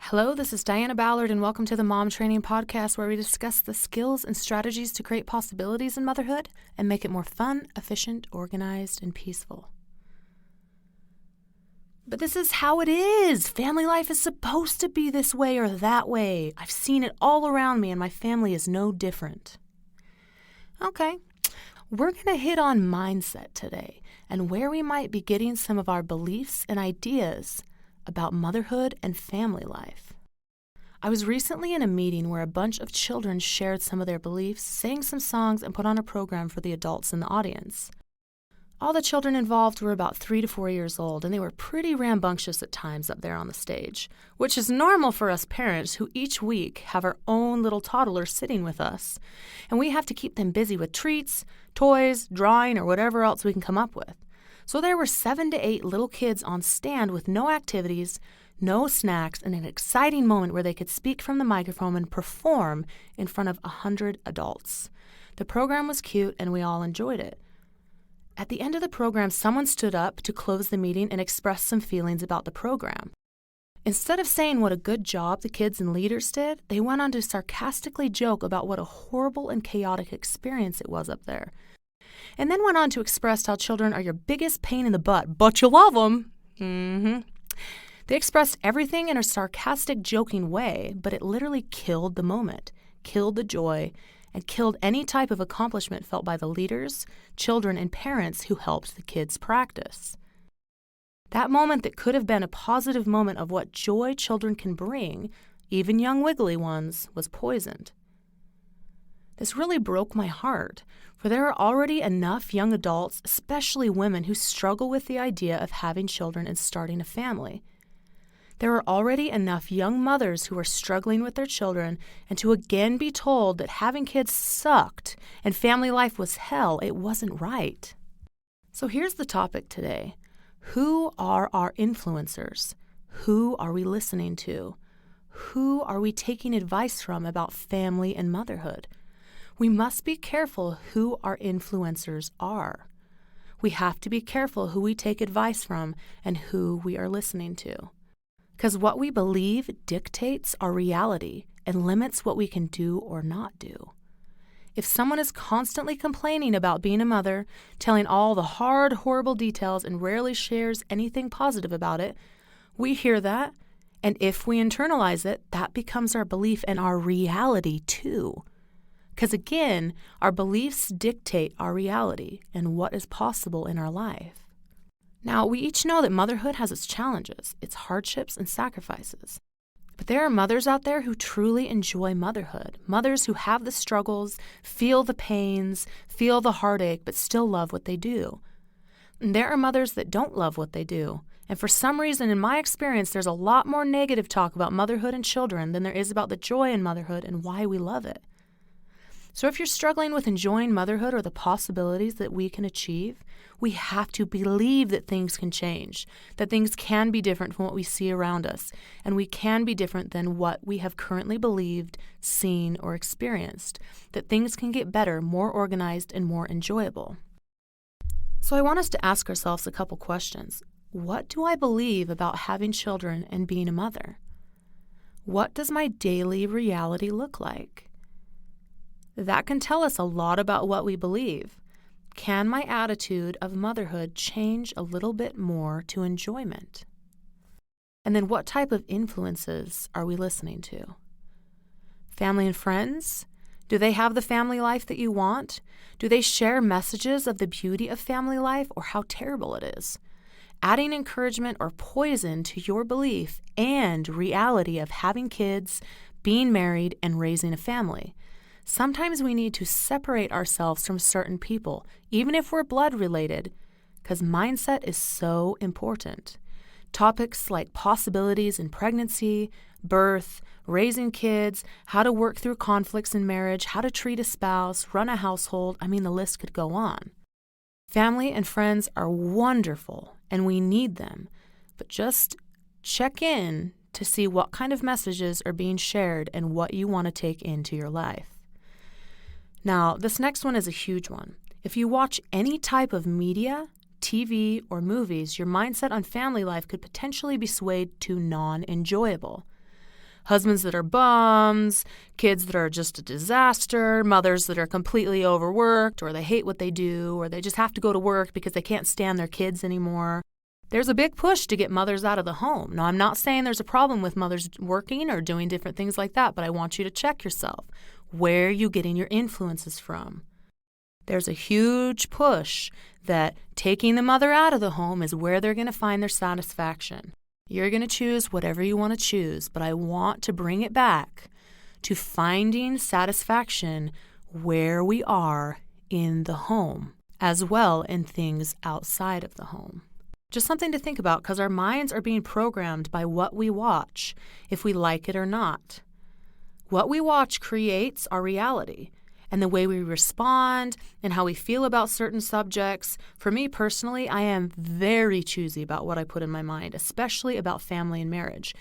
Hello, this is Diana Ballard, and welcome to the Mom Training Podcast, where we discuss the skills and strategies to create possibilities in motherhood and make it more fun, efficient, organized, and peaceful. But this is how it is. Family life is supposed to be this way or that way. I've seen it all around me, and my family is no different. Okay, we're going to hit on mindset today and where we might be getting some of our beliefs and ideas about motherhood and family life. I was recently in a meeting where a bunch of children shared some of their beliefs, sang some songs, and put on a program for the adults in the audience. All the children involved were about 3 to 4 years old, and they were pretty rambunctious at times up there on the stage, which is normal for us parents who each week have our own little toddler sitting with us, and we have to keep them busy with treats, toys, drawing, or whatever else we can come up with. So there were 7 to 8 little kids on stand with no activities, no snacks, and an exciting moment where they could speak from the microphone and perform in front of 100 adults. The program was cute, and we all enjoyed it. At the end of the program, someone stood up to close the meeting and express some feelings about the program. Instead of saying what a good job the kids and leaders did, they went on to sarcastically joke about what a horrible and chaotic experience it was up there. And then went on to express how children are your biggest pain in the butt, but you love them. They expressed everything in a sarcastic, joking way, but it literally killed the moment, killed the joy, and killed any type of accomplishment felt by the leaders, children, and parents who helped the kids practice. That moment that could have been a positive moment of what joy children can bring, even young wiggly ones, was poisoned. This really broke my heart, for there are already enough young adults, especially women, who struggle with the idea of having children and starting a family. There are already enough young mothers who are struggling with their children, and to again be told that having kids sucked and family life was hell, it wasn't right. So here's the topic today. Who are our influencers? Who are we listening to? Who are we taking advice from about family and motherhood? We must be careful who our influencers are. We have to be careful who we take advice from and who we are listening to. Because what we believe dictates our reality and limits what we can do or not do. If someone is constantly complaining about being a mother, telling all the hard, horrible details, and rarely shares anything positive about it, we hear that, and if we internalize it, that becomes our belief and our reality too. Because again, our beliefs dictate our reality and what is possible in our life. Now, we each know that motherhood has its challenges, its hardships and sacrifices. But there are mothers out there who truly enjoy motherhood, mothers who have the struggles, feel the pains, feel the heartache, but still love what they do. And there are mothers that don't love what they do. And for some reason, in my experience, there's a lot more negative talk about motherhood and children than there is about the joy in motherhood and why we love it. So if you're struggling with enjoying motherhood or the possibilities that we can achieve, we have to believe that things can change, that things can be different from what we see around us, and we can be different than what we have currently believed, seen, or experienced, that things can get better, more organized, and more enjoyable. So I want us to ask ourselves a couple questions. What do I believe about having children and being a mother? What does my daily reality look like? That can tell us a lot about what we believe. Can my attitude of motherhood change a little bit more to enjoyment? And then what type of influences are we listening to? Family and friends? Do they have the family life that you want? Do they share messages of the beauty of family life or how terrible it is? Adding encouragement or poison to your belief and reality of having kids, being married, and raising a family. Sometimes we need to separate ourselves from certain people, even if we're blood related, because mindset is so important. Topics like possibilities in pregnancy, birth, raising kids, how to work through conflicts in marriage, how to treat a spouse, run a household, the list could go on. Family and friends are wonderful, and we need them, but just check in to see what kind of messages are being shared and what you want to take into your life. Now, this next one is a huge one. If you watch any type of media, TV, or movies, your mindset on family life could potentially be swayed to non-enjoyable. Husbands that are bums, kids that are just a disaster, mothers that are completely overworked, or they hate what they do, or they just have to go to work because they can't stand their kids anymore. There's a big push to get mothers out of the home. Now, I'm not saying there's a problem with mothers working or doing different things like that, but I want you to check yourself. Where are you getting your influences from? There's a huge push that taking the mother out of the home is where they're going to find their satisfaction. You're going to choose whatever you want to choose, but I want to bring it back to finding satisfaction where we are in the home, as well in things outside of the home. Just something to think about, because our minds are being programmed by what we watch, if we like it or not. What we watch creates our reality, and the way we respond and how we feel about certain subjects. For me personally, I am very choosy about what I put in my mind, especially about family and marriage.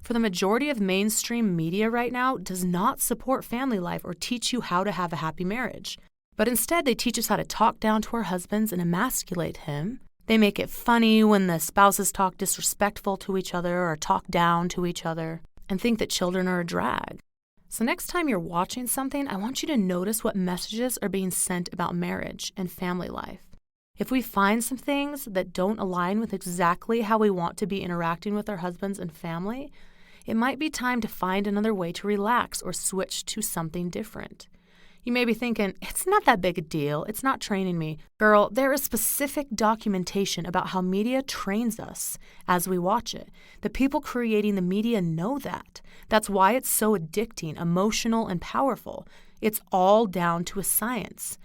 For the majority of mainstream media right now does not support family life or teach you how to have a happy marriage. But instead, they teach us how to talk down to our husbands and emasculate him. They make it funny when the spouses talk disrespectful to each other or talk down to each other and think that children are a drag. So next time you're watching something, I want you to notice what messages are being sent about marriage and family life. If we find some things that don't align with exactly how we want to be interacting with our husbands and family, it might be time to find another way to relax or switch to something different. You may be thinking, it's not that big a deal. It's not training me. Girl, there is specific documentation about how media trains us as we watch it. The people creating the media know that. That's why it's so addicting, emotional, and powerful. It's all down to a science.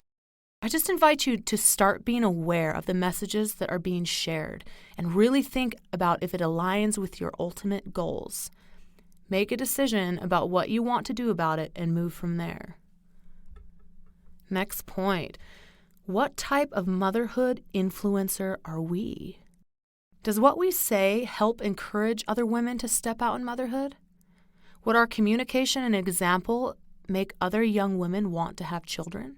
I just invite you to start being aware of the messages that are being shared and really think about if it aligns with your ultimate goals. Make a decision about what you want to do about it and move from there. Next point, what type of motherhood influencer are we? Does what we say help encourage other women to step out in motherhood? Would our communication and example make other young women want to have children?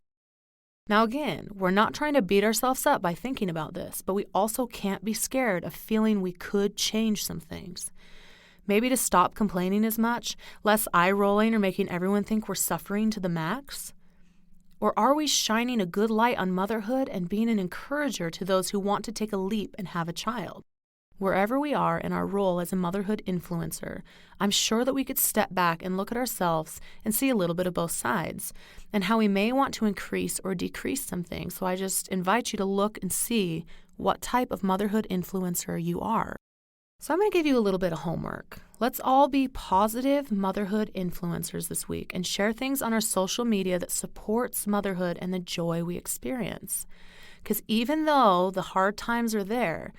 Now again, we're not trying to beat ourselves up by thinking about this, but we also can't be scared of feeling we could change some things. Maybe to stop complaining as much, less eye-rolling or making everyone think we're suffering to the max? Or are we shining a good light on motherhood and being an encourager to those who want to take a leap and have a child? Wherever we are in our role as a motherhood influencer, I'm sure that we could step back and look at ourselves and see a little bit of both sides and how we may want to increase or decrease some things. So I just invite you to look and see what type of motherhood influencer you are. So I'm going to give you a little bit of homework. Let's all be positive motherhood influencers this week and share things on our social media that supports motherhood and the joy we experience. Because even though the hard times are there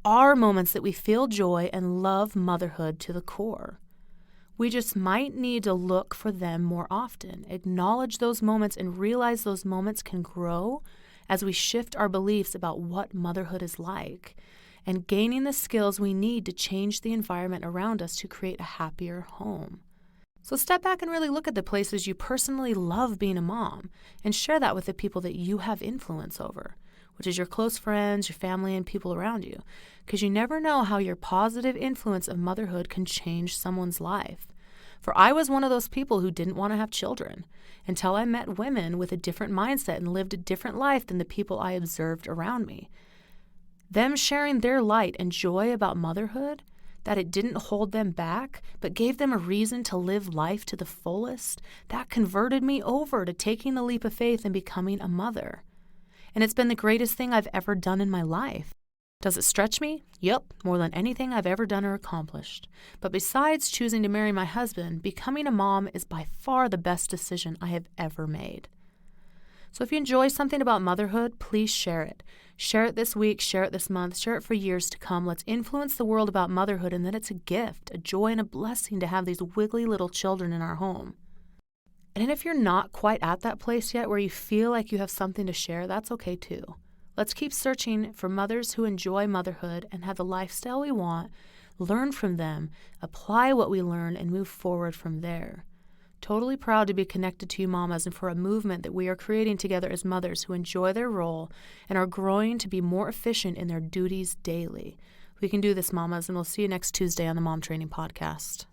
are moments that we feel joy and love motherhood to the core. We just might need to look for them more often, acknowledge those moments, and realize those moments can grow as we shift our beliefs about what motherhood is like, and gaining the skills we need to change the environment around us to create a happier home. So step back and really look at the places you personally love being a mom and share that with the people that you have influence over, which is your close friends, your family, and people around you, because you never know how your positive influence of motherhood can change someone's life. For I was one of those people who didn't want to have children until I met women with a different mindset and lived a different life than the people I observed around me. Them sharing their light and joy about motherhood, that it didn't hold them back, but gave them a reason to live life to the fullest, that converted me over to taking the leap of faith and becoming a mother. And it's been the greatest thing I've ever done in my life. Does it stretch me? Yep, more than anything I've ever done or accomplished. But besides choosing to marry my husband, becoming a mom is by far the best decision I have ever made. So if you enjoy something about motherhood, please share it. Share it this week, share it this month, share it for years to come. Let's influence the world about motherhood and that it's a gift, a joy, and a blessing to have these wiggly little children in our home. And if you're not quite at that place yet where you feel like you have something to share, that's okay too. Let's keep searching for mothers who enjoy motherhood and have the lifestyle we want, learn from them, apply what we learn, and move forward from there. Totally proud to be connected to you mamas and for a movement that we are creating together as mothers who enjoy their role and are growing to be more efficient in their duties daily. We can do this, mamas, and we'll see you next Tuesday on the Mom Training Podcast.